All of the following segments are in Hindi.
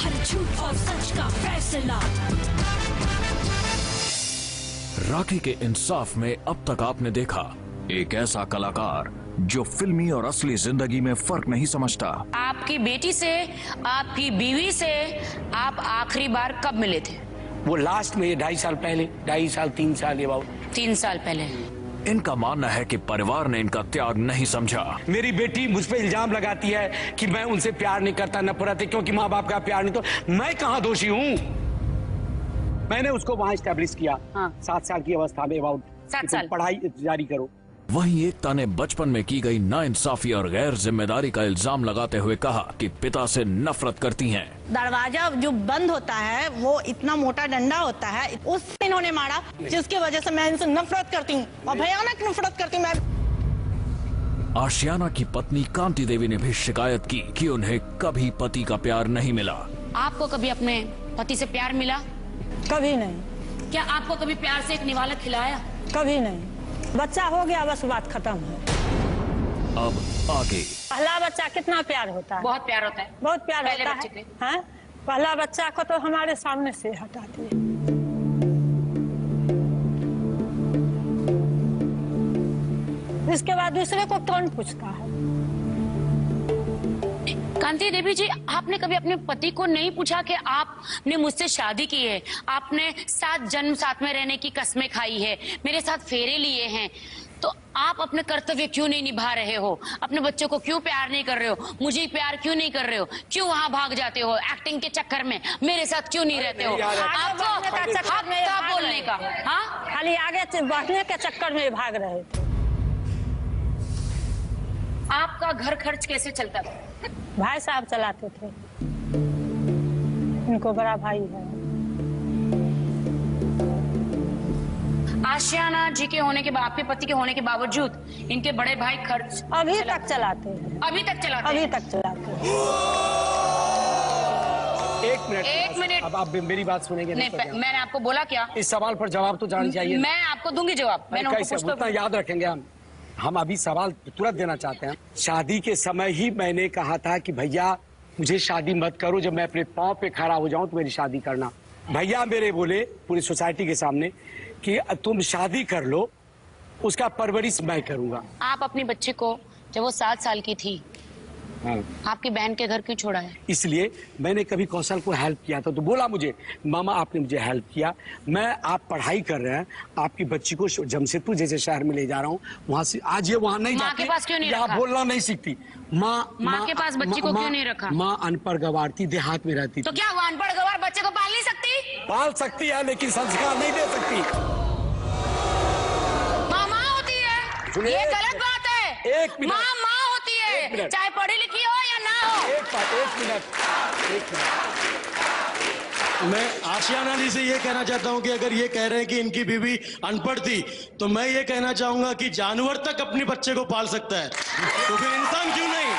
हर झूठ और सच का फैसला। राखी के इंसाफ में अब तक आपने देखा एक ऐसा कलाकार जो फिल्मी और असली जिंदगी में फर्क नहीं समझता। आपकी बेटी से, आपकी बीवी से आप आखिरी बार कब मिले थे? वो लास्ट में 2.5 साल पहले, 2.5 साल 3 साल ये बाबू 3 साल पहले। इनका मानना है कि परिवार ने इनका त्याग नहीं समझा। मेरी बेटी मुझ पे इल्जाम लगाती है कि मैं उनसे प्यार नहीं करता, नफरत है, क्योंकि माँ बाप का प्यार नहीं। तो मैं कहाँ दोषी हूँ? मैंने उसको वहाँ एस्टेब्लिश किया। हाँ। 7 साल की अवस्था में, अबाउट 7 साल पढ़ाई जारी करो। वहीं एकता ने बचपन में की गई नाइंसाफी और गैर जिम्मेदारी का इल्जाम लगाते हुए कहा कि पिता से नफरत करती हैं। दरवाजा जो बंद होता है वो इतना मोटा डंडा होता है, उस इन्होंने मारा जिसकी वजह से मैं इनसे नफरत करती हूँ और भयानक नफरत करती हूँ मैं। आशियाना की पत्नी कांति देवी ने भी शिकायत की कि उन्हें कभी पति का प्यार नहीं मिला। आपको कभी अपने पति से प्यार मिला? कभी नहीं। क्या आपको कभी प्यार से एक निवाला खिलाया? कभी नहीं। बच्चा हो गया बस बात खत्म है। अब आगे पहला बच्चा कितना प्यार होता है? बहुत प्यार होता है। बहुत प्यार पहले होता बच्चे है। हाँ? पहला बच्चा को तो हमारे सामने से हटाती है। इसके बाद दूसरे को कौन पूछता है? कांति देवी जी, आपने कभी अपने पति को नहीं पूछा कि आपने मुझसे शादी की है, आपने 7 जन्म साथ में रहने की कस्में खाई है, मेरे साथ फेरे लिए हैं, तो आप अपने कर्तव्य क्यों नहीं निभा रहे हो? अपने बच्चों को क्यों प्यार नहीं कर रहे हो? मुझे प्यार क्यों नहीं कर रहे हो? क्यों वहाँ भाग जाते हो एक्टिंग के चक्कर में? मेरे साथ क्यों नहीं रहते हो? आपको हक था बोलने का। हाँ, खाली आगे बढ़ने के चक्कर में भाग रहे थे। आपका घर खर्च कैसे चलता था? भाई साहब चलाते थे, इनको बड़ा भाई है। आशियाना जी के होने के बाद, आपके पति के होने के बावजूद इनके बड़े भाई खर्च अभी तक चलाते हैं। अभी तक चलाते हैं? अभी तक चलाते हैं। 1 मिनट। अब आप मेरी बात सुनेंगे नहीं? मैंने आपको बोला क्या? इस सवाल पर जवाब तो जाना चाहिए। मैं आपको दूंगी जवाब। मैंने कैसे उतना याद रखेंगे हम अभी सवाल तुरंत देना चाहते हैं। शादी के समय ही मैंने कहा था कि भैया मुझे शादी मत करो, जब मैं अपने पाँव पे खड़ा हो जाऊं तो मेरी शादी करना। भैया मेरे बोले पूरी सोसाइटी के सामने कि तुम शादी कर लो, उसका परवरिश मैं करूंगा। आप अपनी बच्चे को जब वो 7 साल की थी, हाँ। आपकी बहन के घर क्यों छोड़ा है? इसलिए मैंने कभी कौशल को हेल्प किया था, तो बोला मुझे मामा आपने मुझे हेल्प किया, मैं आप पढ़ाई कर रहे हैं, आपकी बच्ची को जमशेदपुर जैसे शहर में ले जा रहा हूँ, वहाँ से आज ये वहाँ नहीं माँ के पास क्यों नहीं रखा? बोलना नहीं सीखती माँ के पास बच्ची को क्यों नहीं रखा? माँ अनपढ़ गवार थी, देहात में रहती थी। तो क्या वो अनपढ़ गवार बच्चे को पाल नहीं सकती? पाल सकती है लेकिन संस्कार नहीं दे सकती। माँ होती है, ये गलत बात है। 1 मिनट। माँ होती है, चाहे पढ़ी लिखी हो या ना हो। 1 मिनट। मैं आशियाना जी से ये कहना चाहता हूं कि अगर ये कह रहे हैं कि इनकी बीवी अनपढ़ थी, तो मैं ये कहना चाहूंगा कि जानवर तक अपने बच्चे को पाल सकता है, तो फिर इंसान क्यों नहीं?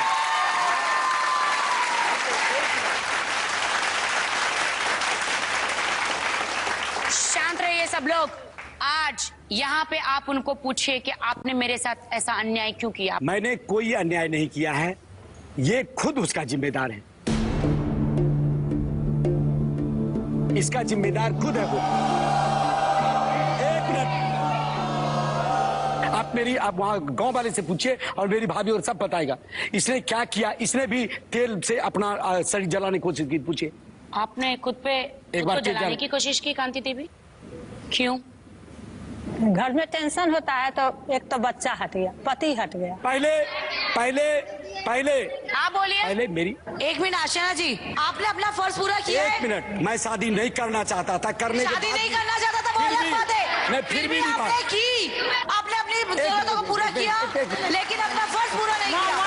शांत रहिए सब लोग। आज यहाँ पे आप उनको पूछिए कि आपने मेरे साथ ऐसा अन्याय क्यों किया। मैंने कोई अन्याय नहीं किया है, ये खुद उसका जिम्मेदार है, इसका जिम्मेदार खुद है वो। 1 मिनट। आप वहाँ गांव वाले से पूछिए और मेरी भाभी और सब बताएगा इसने क्या किया। इसने भी तेल से अपना शरीर जलाने की कोशिश की, पूछिए। आपने खुद पे एक बार जलाने की कोशिश की कांति देवी? क्यों? घर में टेंशन होता है तो एक तो बच्चा हट गया, पति हट गया। पहले आप बोलिए। पहले मेरी 1 मिनट। आशियाना जी, आपने अपना फर्ज पूरा किया है। 1 मिनट। मैं शादी नहीं करना चाहता था, करने के शादी बाद नहीं करना चाहता था वो अलग बात है। मैं फिर भी नहीं आपने की, आपने अपनी जरूरतों को पूरा किया, लेकिन अपना फर्ज पूरा नहीं किया।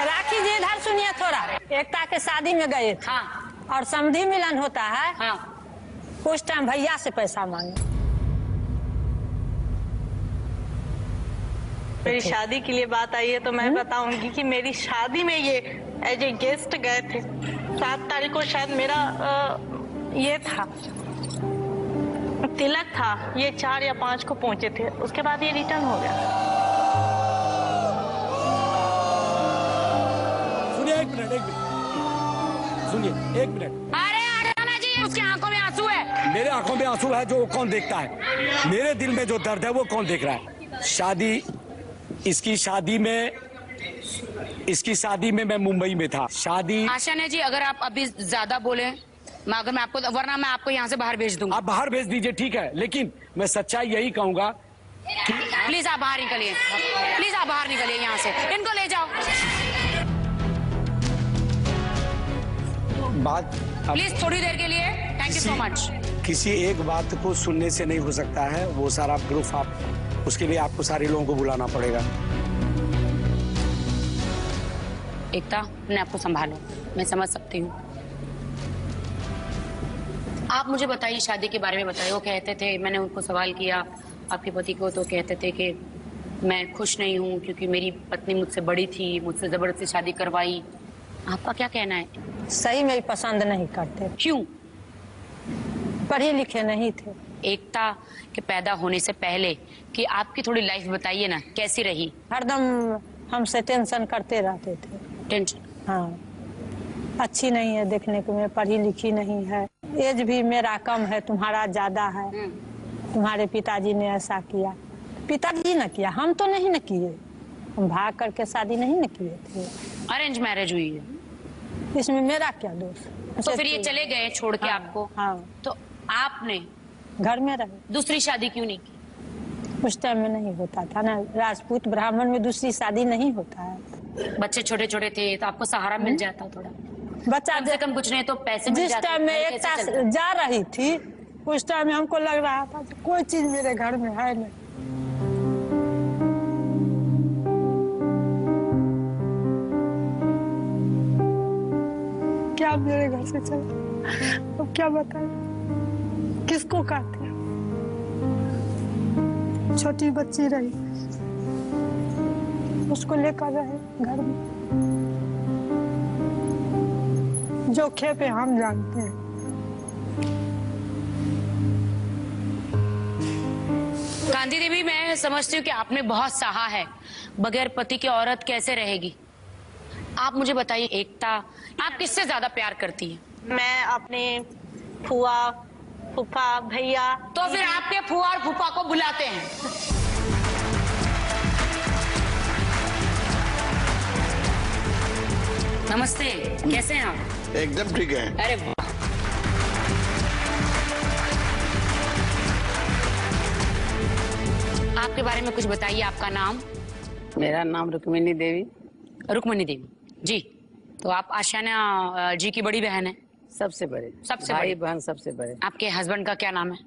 राखी जी इधर सुनिए थोड़ा। एकता के शादी में गए थे। हाँ। और समधी मिलन होता है। हाँ। उस टाइम भैया से पैसा मांगे। मेरी शादी के लिए बात आई है तो मैं बताऊंगी कि मेरी शादी में ये एज ए गेस्ट गए थे। 7 तारीख को शायद मेरा ये था, तिलक था, ये 4 या 5 को पहुंचे थे, उसके बाद ये रिटर्न हो गया। सुनिए एक मिनट सुनिए, एक मिनट। अरे आशियाना जी, उसकी आंखों में आंसू है। मेरे आंखों में आंसू है जो वो कौन देखता है? मेरे दिल में जो दर्द है वो कौन देख रहा है? शादी, इसकी शादी में मैं मुंबई में था। शादी। आशियाना जी, अगर आप अभी ज्यादा बोले, वरना मैं आपको यहाँ से बाहर भेज दूंगा। आप बाहर भेज दीजिए, ठीक है, लेकिन मैं सच्चाई यही कहूंगा कि प्लीज आप बाहर निकलिए, प्लीज आप बाहर निकलिए यहाँ से, इनको ले जाओ बात प्लीज थोड़ी देर के लिए। Thank you so much. किसी एक बात को सुनने से नहीं हो सकता है, वो सारा प्रूफ आप, उसके लिए आपको सारे लोगों को बुलाना पड़ेगा। एकता, अपने आपको संभालो, मैं समझ सकती हूँ। आप मुझे बताइए, शादी के बारे में बताइए। वो कहते थे, मैंने उनको सवाल किया आपके पति को, तो कहते थे कि मैं खुश नहीं हूँ क्योंकि मेरी पत्नी मुझसे बड़ी थी, मुझसे जबरदस्ती शादी करवाई। आपका क्या कहना है? सही में पसंद नहीं करते। क्यों? पढ़े लिखे नहीं थे। एकता के पैदा होने से पहले कि आपकी थोड़ी लाइफ बताइए ना, कैसी रही? हरदम हमसे टेंशन करते रहते थे। टेंशन? हाँ, अच्छी नहीं है देखने को, मैं पढ़ी लिखी नहीं है, एज भी मेरा कम है, तुम्हारा ज्यादा है, तुम्हारे पिताजी ने ऐसा किया। पिताजी ने किया, हम तो नहीं न किए, हम भाग करके शादी नहीं न किए थे। अरेंज मैरिज हुई है, इसमें मेरा क्या दोष? तो फिर ये चले गए छोड़ के आपको। हाँ, तो आपने घर में रहे। दूसरी शादी क्यों नहीं की? उस टाइम में नहीं होता था ना, राजपूत ब्राह्मण में दूसरी शादी नहीं होता है। बच्चे छोटे छोटे थे तो आपको सहारा मिल जाता थोड़ा, बच्चा कम से कम कुछ नहीं तो पैसे मिल जिस जाते। टाइम में कैसे एकता चलता? जा रही थी, उस टाइम में हमको लग रहा था कोई चीज मेरे घर में है नहीं। क्या मेरे घर से चला, अब क्या बताएं, किसको कहते हैं? छोटी बच्ची रही, उसको लेकर रहे घर में, जो खेपे हम जानते हैं। गांधी देवी, मैं समझती हूँ कि आपने बहुत सहा है, बगैर पति की औरत कैसे रहेगी? आप मुझे बताइए एकता, आप किससे ज्यादा प्यार करती हैं? मैं अपने फुआ, फूफा, भैया। तो फिर आपके फुआ और फूफा को बुलाते हैं। नमस्ते, कैसे हैं आप? एकदम ठीक है। अरे वाह। आपके बारे में कुछ बताइए, आपका नाम? मेरा नाम रुक्मिणी देवी। रुक्मिणी देवी जी। तो आप आशियाना जी की बड़ी बहन है? सबसे बड़े, सबसे भाई बड़ी बहन सबसे बड़े। आपके हस्बैंड का क्या नाम है?